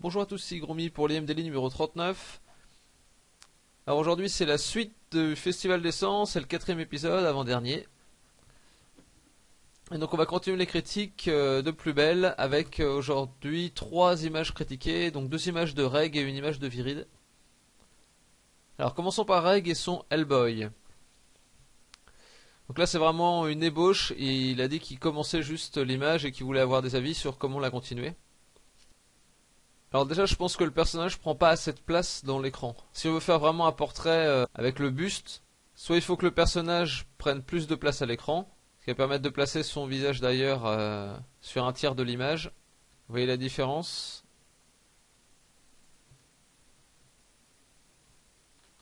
Bonjour à tous, c'est Gromy pour l'IM Daily numéro 39. Alors aujourd'hui c'est la suite du Festival d'Essence, c'est le quatrième épisode, avant-dernier. Et donc on va continuer les critiques de plus belle avec aujourd'hui 3 images critiquées, donc 2 images de Reg et une image de Virid. Alors commençons par Reg et son Hellboy. Donc là c'est vraiment une ébauche, et il a dit qu'il commençait juste l'image et qu'il voulait avoir des avis sur comment la continuer. Alors déjà je pense que le personnage prend pas assez de place dans l'écran. Si on veut faire vraiment un portrait avec le buste, soit il faut que le personnage prenne plus de place à l'écran, ce qui va permettre de placer son visage d'ailleurs sur un tiers de l'image. Vous voyez la différence?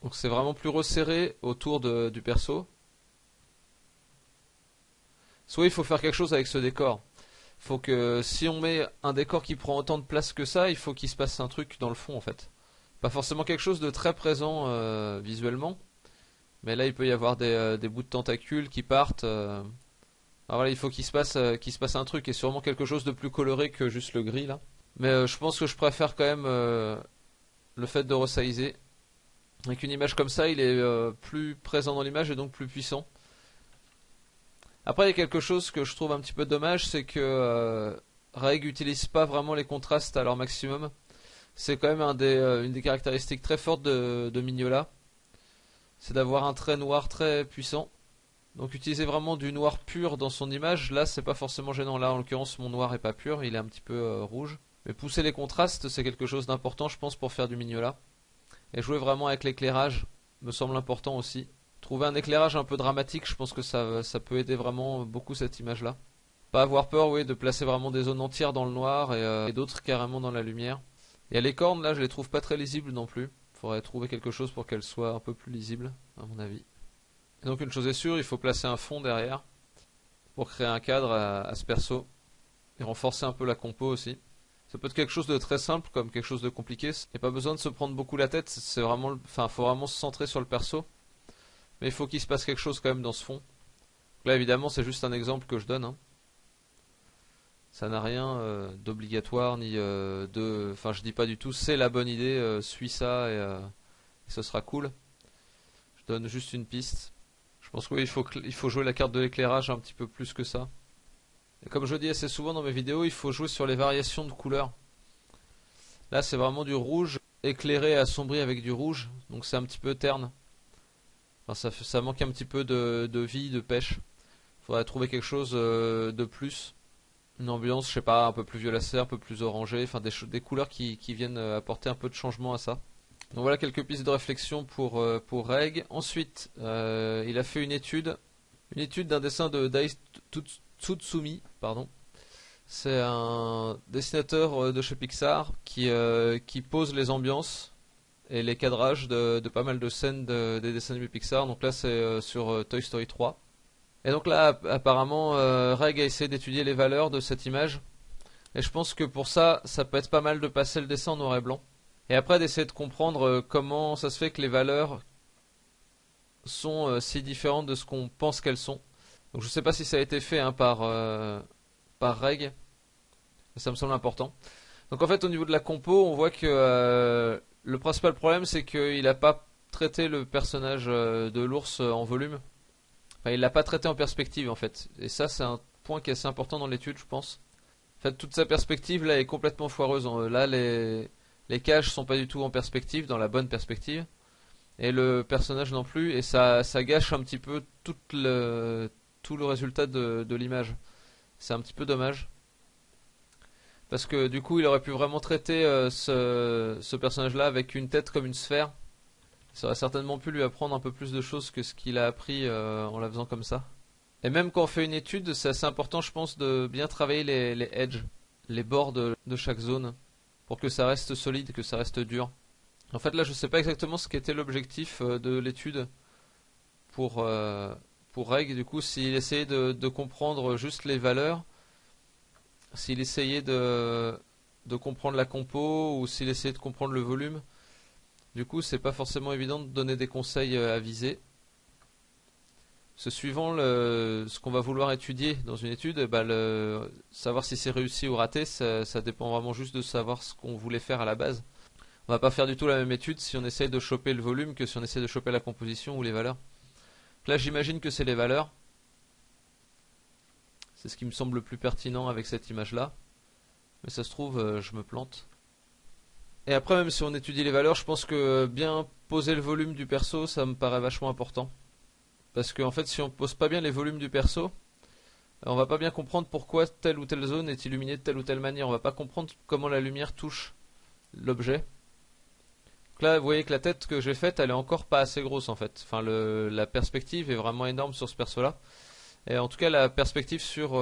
Donc c'est vraiment plus resserré autour du perso. Soit il faut faire quelque chose avec ce décor. Faut que si on met un décor qui prend autant de place que ça, il faut qu'il se passe un truc dans le fond en fait. Pas forcément quelque chose de très présent visuellement, mais là il peut y avoir des bouts de tentacules qui partent. Alors voilà, il faut qu'il se passe un truc, et sûrement quelque chose de plus coloré que juste le gris là. Mais je pense que je préfère quand même le fait de resizer. Avec une image comme ça, il est plus présent dans l'image et donc plus puissant. Après, il y a quelque chose que je trouve un petit peu dommage, c'est que Reg utilise pas vraiment les contrastes à leur maximum. C'est quand même une des caractéristiques très fortes de Mignola, c'est d'avoir un trait noir très puissant. Donc utiliser vraiment du noir pur dans son image, là c'est pas forcément gênant. Là en l'occurrence mon noir est pas pur, il est un petit peu rouge. Mais pousser les contrastes c'est quelque chose d'important je pense pour faire du Mignola. Et jouer vraiment avec l'éclairage me semble important aussi. Trouver un éclairage un peu dramatique, je pense que ça peut aider vraiment beaucoup cette image là. Pas avoir peur, oui, de placer vraiment des zones entières dans le noir et d'autres carrément dans la lumière. Et les cornes là je les trouve pas très lisibles non plus. Faudrait trouver quelque chose pour qu'elles soient un peu plus lisibles à mon avis. Et donc une chose est sûre, il faut placer un fond derrière pour créer un cadre à ce perso et renforcer un peu la compo aussi. Ça peut être quelque chose de très simple comme quelque chose de compliqué. Il n'y a pas besoin de se prendre beaucoup la tête, c'est vraiment, enfin, faut vraiment se centrer sur le perso. Mais il faut qu'il se passe quelque chose quand même dans ce fond. Donc là évidemment c'est juste un exemple que je donne. Hein. Ça n'a rien d'obligatoire ni enfin je dis pas du tout c'est la bonne idée, suis ça et ce sera cool. Je donne juste une piste. Je pense que oui, il faut jouer la carte de l'éclairage un petit peu plus que ça. Et comme je dis assez souvent dans mes vidéos, il faut jouer sur les variations de couleurs. Là, c'est vraiment du rouge éclairé assombri avec du rouge, donc c'est un petit peu terne. Enfin, ça manque un petit peu de vie, de pêche. Il faudrait trouver quelque chose de plus. Une ambiance, je sais pas, un peu plus violacée, un peu plus orangée, enfin des couleurs qui viennent apporter un peu de changement à ça. Donc voilà quelques pistes de réflexion pour Reg. Ensuite, il a fait une étude d'un dessin de Dai Tsutsumi, pardon. C'est un dessinateur de chez Pixar qui pose les ambiances et les cadrages de pas mal de scènes des dessins animés Pixar. Donc là c'est sur Toy Story 3. Et donc là apparemment Reg a essayé d'étudier les valeurs de cette image. Et je pense que pour ça, ça peut être pas mal de passer le dessin en noir et blanc. Et après d'essayer de comprendre comment ça se fait que les valeurs sont si différentes de ce qu'on pense qu'elles sont. Donc je sais pas si ça a été fait hein, par Reg, mais ça me semble important. Donc en fait au niveau de la compo, on voit que le principal problème c'est qu'il n'a pas traité le personnage de l'ours en volume. Enfin il l'a pas traité en perspective en fait. Et ça c'est un point qui est assez important dans l'étude je pense. En fait toute sa perspective là est complètement foireuse. Là les cages sont pas du tout en perspective, dans la bonne perspective. Et le personnage non plus, et ça gâche un petit peu tout le résultat de l'image. C'est un petit peu dommage. Parce que du coup, il aurait pu vraiment traiter ce personnage-là avec une tête comme une sphère. Ça aurait certainement pu lui apprendre un peu plus de choses que ce qu'il a appris en la faisant comme ça. Et même quand on fait une étude, c'est assez important, je pense, de bien travailler les edges, les bords de chaque zone, pour que ça reste solide, que ça reste dur. En fait, là, je sais pas exactement ce qu'était l'objectif de l'étude pour, euh, pour Reg. Du coup, s'il essayait de comprendre juste les valeurs, s'il essayait de comprendre la compo ou s'il essayait de comprendre le volume, du coup, c'est pas forcément évident de donner des conseils avisés. Ce suivant ce qu'on va vouloir étudier dans une étude, bah, savoir si c'est réussi ou raté, ça dépend vraiment juste de savoir ce qu'on voulait faire à la base. On va pas faire du tout la même étude si on essaye de choper le volume que si on essaie de choper la composition ou les valeurs. Là, j'imagine que c'est les valeurs. C'est ce qui me semble le plus pertinent avec cette image-là. Mais ça se trouve, je me plante. Et après, même si on étudie les valeurs, je pense que bien poser le volume du perso, ça me paraît vachement important. Parce qu'en fait, si on pose pas bien les volumes du perso, on va pas bien comprendre pourquoi telle ou telle zone est illuminée de telle ou telle manière. On va pas comprendre comment la lumière touche l'objet. Donc là, vous voyez que la tête que j'ai faite, elle est encore pas assez grosse en fait. Enfin, la perspective est vraiment énorme sur ce perso-là. Et en tout cas, la perspective sur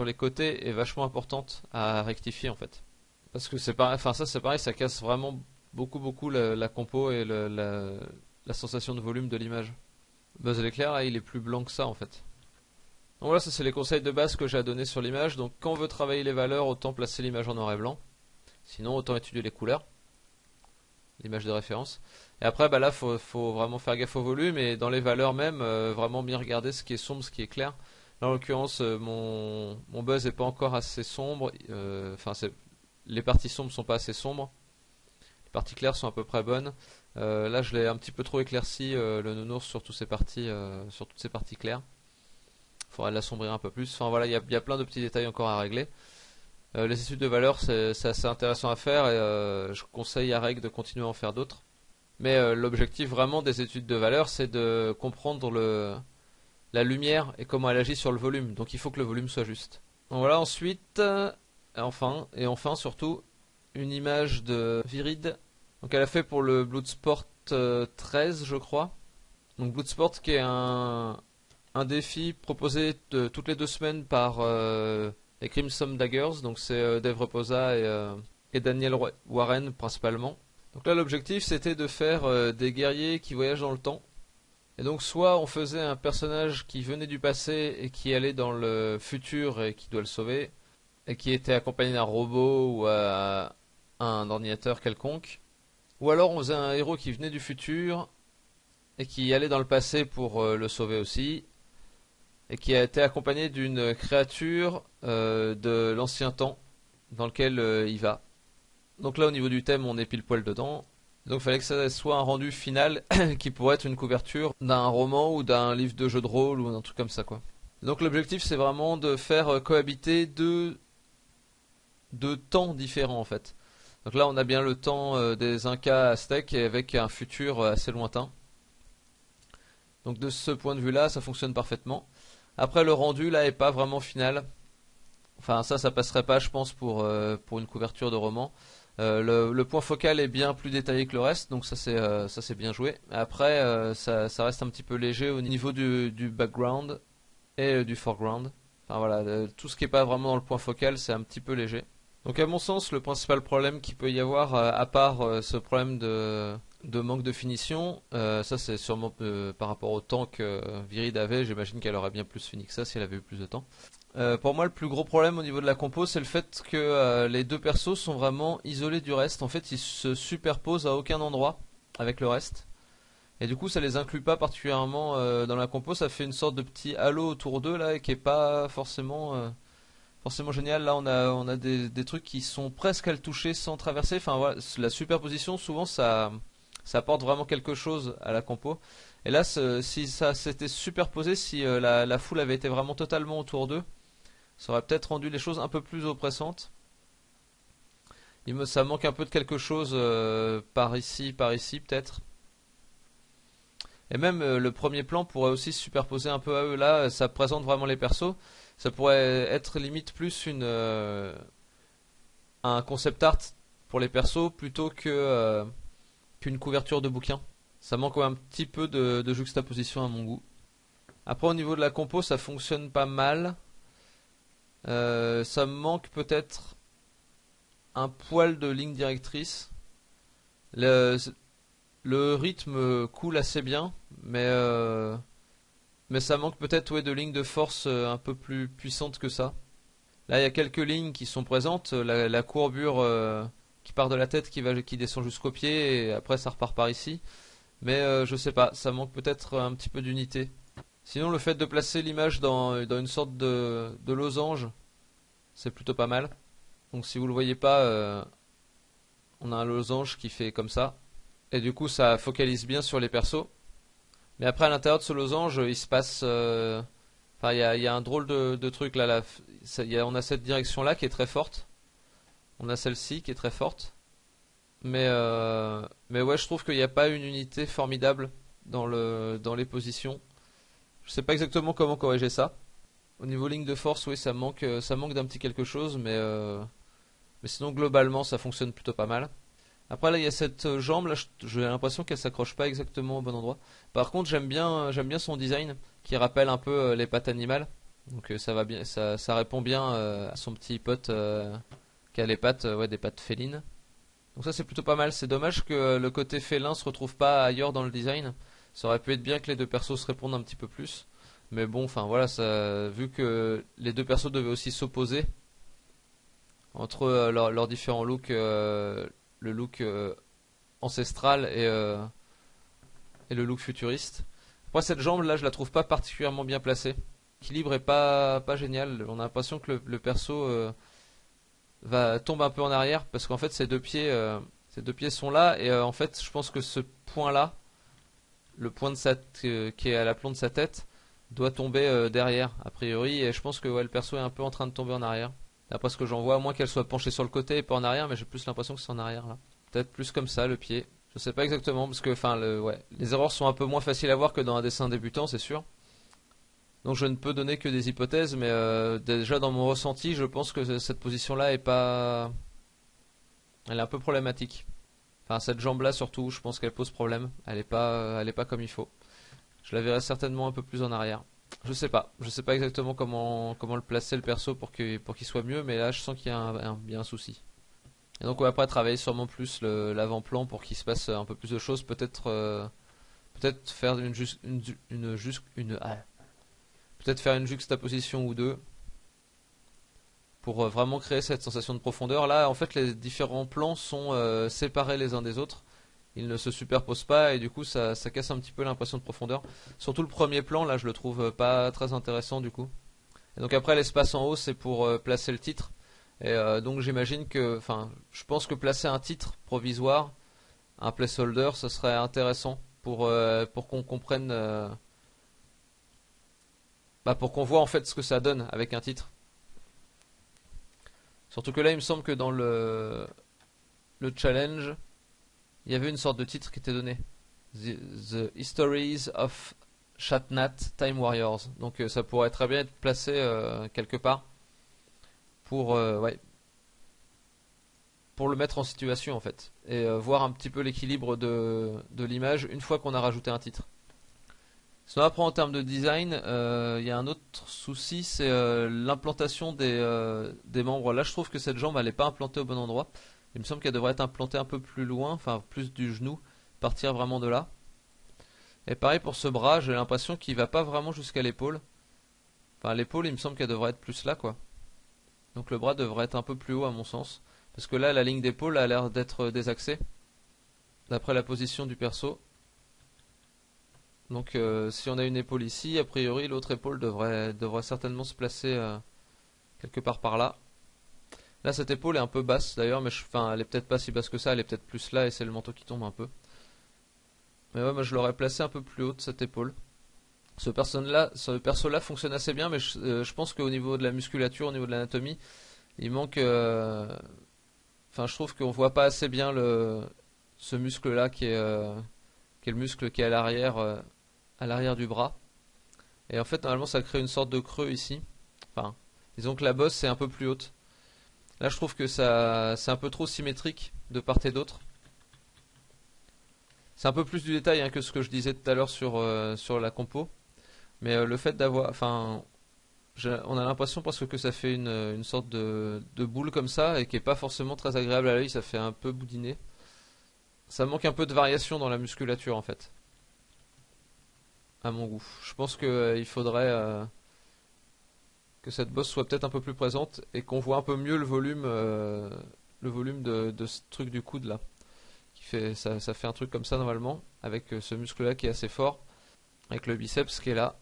les côtés est vachement importante à rectifier en fait. Parce que c'est pareil, enfin ça c'est pareil, ça casse vraiment beaucoup la compo et la sensation de volume de l'image. Buzz l'éclair, là, il est plus blanc que ça en fait. Donc voilà, ça c'est les conseils de base que j'ai à donner sur l'image. Donc quand on veut travailler les valeurs, autant placer l'image en noir et blanc. Sinon, autant étudier les couleurs, l'image de référence. Et après, bah là, faut vraiment faire gaffe au volume et dans les valeurs même, vraiment bien regarder ce qui est sombre, ce qui est clair. Là, en l'occurrence, mon buzz n'est pas encore assez sombre. Enfin, les parties sombres sont pas assez sombres. Les parties claires sont à peu près bonnes. Là, je l'ai un petit peu trop éclairci le nounours sur toutes ces parties claires. Il faudrait l'assombrir un peu plus. Enfin voilà, il y a plein de petits détails encore à régler. Les études de valeur, c'est assez intéressant à faire et je conseille à Reg de continuer à en faire d'autres. Mais l'objectif vraiment des études de valeur, c'est de comprendre la lumière et comment elle agit sur le volume. Donc il faut que le volume soit juste. Donc voilà, ensuite, enfin surtout, une image de Virid. Donc elle a fait pour le Bloodsport 13, je crois. Donc Bloodsport qui est un défi proposé toutes les 2 semaines par les Crimson Daggers. Donc c'est Dave Reposa et Daniel Warren principalement. Donc là l'objectif c'était de faire des guerriers qui voyagent dans le temps. Et donc soit on faisait un personnage qui venait du passé et qui allait dans le futur et qui doit le sauver, et qui était accompagné d'un robot ou un ordinateur quelconque. Ou alors on faisait un héros qui venait du futur et qui allait dans le passé pour le sauver aussi, et qui a été accompagné d'une créature de l'ancien temps dans lequel il va. Donc là au niveau du thème on est pile poil dedans. Donc il fallait que ça soit un rendu final qui pourrait être une couverture d'un roman ou d'un livre de jeu de rôle ou un truc comme ça quoi. Donc l'objectif c'est vraiment de faire cohabiter deux temps différents en fait. Donc là on a bien le temps des Incas aztèques avec un futur assez lointain. Donc de ce point de vue là ça fonctionne parfaitement. Après le rendu là est pas vraiment final. Enfin ça passerait pas je pense pour une couverture de roman. Le point focal est bien plus détaillé que le reste, donc ça c'est bien joué. Après ça reste un petit peu léger au niveau du background et du foreground. Enfin voilà, tout ce qui est pas vraiment dans le point focal c'est un petit peu léger. Donc à mon sens le principal problème qu'il peut y avoir à part ce problème de manque de finition, ça c'est sûrement par rapport au temps que Virid avait, j'imagine qu'elle aurait bien plus fini que ça si elle avait eu plus de temps. Pour moi le plus gros problème au niveau de la compo c'est le fait que les deux persos sont vraiment isolés du reste. En fait ils se superposent à aucun endroit avec le reste. Et du coup ça les inclut pas particulièrement dans la compo, ça fait une sorte de petit halo autour d'eux là qui est pas forcément génial. Là on a des trucs qui sont presque à le toucher sans traverser. Enfin voilà, la superposition souvent ça apporte vraiment quelque chose à la compo. Et là si ça s'était superposé, si la foule avait été vraiment totalement autour d'eux, ça aurait peut-être rendu les choses un peu plus oppressantes. Ça manque un peu de quelque chose par ici peut-être. Et même le premier plan pourrait aussi se superposer un peu à eux. Là ça présente vraiment les persos. Ça pourrait être limite plus un concept art pour les persos plutôt qu'une couverture de bouquin. Ça manque un petit peu de juxtaposition à mon goût. Après au niveau de la compo ça fonctionne pas mal. Ça me manque peut-être un poil de ligne directrice. Le rythme coule assez bien, mais ça manque peut-être de lignes de force un peu plus puissantes que ça. Là il y a quelques lignes qui sont présentes, la courbure qui part de la tête qui descend jusqu'au pied et après ça repart par ici. Mais je sais pas, ça manque peut-être un petit peu d'unité. Sinon, le fait de placer l'image dans une sorte de losange, c'est plutôt pas mal. Donc si vous le voyez pas, on a un losange qui fait comme ça. Et du coup, ça focalise bien sur les persos. Mais après, à l'intérieur de ce losange, il se passe... Enfin, il y a un drôle de truc là. On a cette direction là qui est très forte. On a celle-ci qui est très forte. Mais ouais, je trouve qu'il n'y a pas une unité formidable dans les positions. Je sais pas exactement comment corriger ça. Au niveau ligne de force, oui, ça manque d'un petit quelque chose, mais sinon globalement, ça fonctionne plutôt pas mal. Après là, il y a cette jambe là, j'ai l'impression qu'elle s'accroche pas exactement au bon endroit. Par contre, j'aime bien son design qui rappelle un peu les pattes animales. Donc ça va bien, ça répond bien à son petit pote qui a les pattes, ouais, des pattes félines. Donc ça c'est plutôt pas mal. C'est dommage que le côté félin se retrouve pas ailleurs dans le design. Ça aurait pu être bien que les deux persos se répondent un petit peu plus. Mais bon, enfin voilà, vu que les deux persos devaient aussi s'opposer entre leurs différents looks, le look ancestral et le look futuriste. Moi cette jambe là, je la trouve pas particulièrement bien placée. L'équilibre est pas génial. On a l'impression que le perso tombe un peu en arrière parce qu'en fait ses deux pieds sont là et en fait je pense que ce point là, le point qui est à l'aplomb de sa tête, doit tomber derrière a priori et je pense que ouais, le perso est un peu en train de tomber en arrière. D'après ce que j'en vois, à moins qu'elle soit penchée sur le côté et pas en arrière, mais j'ai plus l'impression que c'est en arrière là. Peut-être plus comme ça le pied. Je sais pas exactement parce que enfin ouais, les erreurs sont un peu moins faciles à voir que dans un dessin débutant, c'est sûr. Donc je ne peux donner que des hypothèses, mais déjà dans mon ressenti, je pense que cette position-là est pas, elle est un peu problématique. Enfin cette jambe-là surtout, je pense qu'elle pose problème. Elle est pas comme il faut. Je la verrais certainement un peu plus en arrière. Je sais pas exactement comment le placer le perso pour qu'il soit mieux, mais là je sens qu'il y a bien un souci. Et donc on va après travailler sûrement plus l'avant-plan pour qu'il se passe un peu plus de choses, peut-être faire peut-être faire une juxtaposition ou deux pour vraiment créer cette sensation de profondeur. Là, en fait, les différents plans sont séparés les uns des autres. Ils ne se superposent pas et du coup, ça casse un petit peu l'impression de profondeur. Surtout le premier plan, là, je le trouve pas très intéressant du coup. Et donc après, l'espace en haut, c'est pour placer le titre. Et donc j'imagine que, enfin, je pense que placer un titre provisoire, un placeholder, ça serait intéressant pour qu'on comprenne, pour qu'on voit en fait ce que ça donne avec un titre. Surtout que là, il me semble que dans le challenge, il y avait une sorte de titre qui était donné. The Histories of Shatnat Time Warriors. Donc ça pourrait très bien être placé quelque part ouais, pour le mettre en situation en fait. Et voir un petit peu l'équilibre de l'image une fois qu'on a rajouté un titre. Sinon après en termes de design, il y a un autre souci, c'est l'implantation des membres. Là je trouve que cette jambe elle n'est pas implantée au bon endroit. Il me semble qu'elle devrait être implantée un peu plus loin, enfin plus du genou, partir vraiment de là. Et pareil pour ce bras, j'ai l'impression qu'il va pas vraiment jusqu'à l'épaule. Enfin l'épaule il me semble qu'elle devrait être plus là quoi. Donc le bras devrait être un peu plus haut à mon sens. Parce que là la ligne d'épaule a l'air d'être désaxée. D'après la position du perso. Donc si on a une épaule ici, a priori l'autre épaule devrait certainement se placer quelque part par là. Là cette épaule est un peu basse d'ailleurs, mais enfin elle est peut-être pas si basse que ça, elle est peut-être plus là et c'est le manteau qui tombe un peu. Mais ouais, moi je l'aurais placé un peu plus haut de cette épaule. Ce perso là fonctionne assez bien, mais je pense qu'au niveau de la musculature, au niveau de l'anatomie, il manque. Enfin je trouve qu'on voit pas assez bien ce muscle là qui est le muscle qui est à l'arrière du bras. Et en fait, normalement, ça crée une sorte de creux ici. Enfin, disons que la bosse est un peu plus haute. Là, je trouve que c'est un peu trop symétrique de part et d'autre. C'est un peu plus du détail hein, que ce que je disais tout à l'heure sur la compo. Mais le fait d'avoir, enfin, on a l'impression parce que ça fait une sorte de boule comme ça et qui est pas forcément très agréable à l'œil. Ça fait un peu boudiner. Ça manque un peu de variation dans la musculature en fait, à mon goût. Je pense que il faudrait que cette bosse soit peut-être un peu plus présente et qu'on voit un peu mieux le volume de ce truc du coude là. Ça fait un truc comme ça normalement, avec ce muscle là qui est assez fort, avec le biceps qui est là.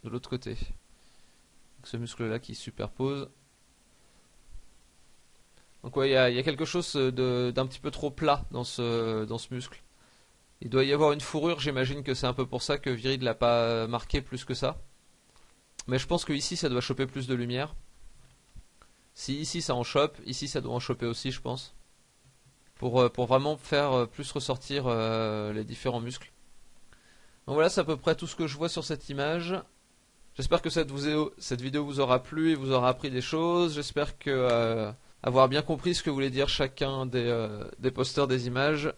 de l'autre côté. Donc, ce muscle là qui se superpose. Donc ouais, il y a quelque chose d'un petit peu trop plat dans ce muscle. Il doit y avoir une fourrure, j'imagine que c'est un peu pour ça que Virid l'a pas marqué plus que ça. Mais je pense que ici ça doit choper plus de lumière. Si ici ça en chope, ici ça doit en choper aussi, je pense. Pour vraiment faire plus ressortir les différents muscles. Donc voilà, c'est à peu près tout ce que je vois sur cette image. J'espère que cette vidéo vous aura plu et vous aura appris des choses. J'espère que avoir bien compris ce que voulait dire chacun des posters des images.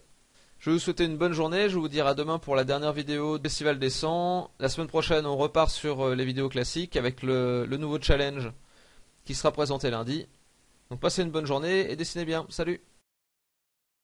Je vais vous souhaiter une bonne journée. Je vais vous dire à demain pour la dernière vidéo du Festival des 100. La semaine prochaine, on repart sur les vidéos classiques avec le nouveau challenge qui sera présenté lundi. Donc passez une bonne journée et dessinez bien. Salut!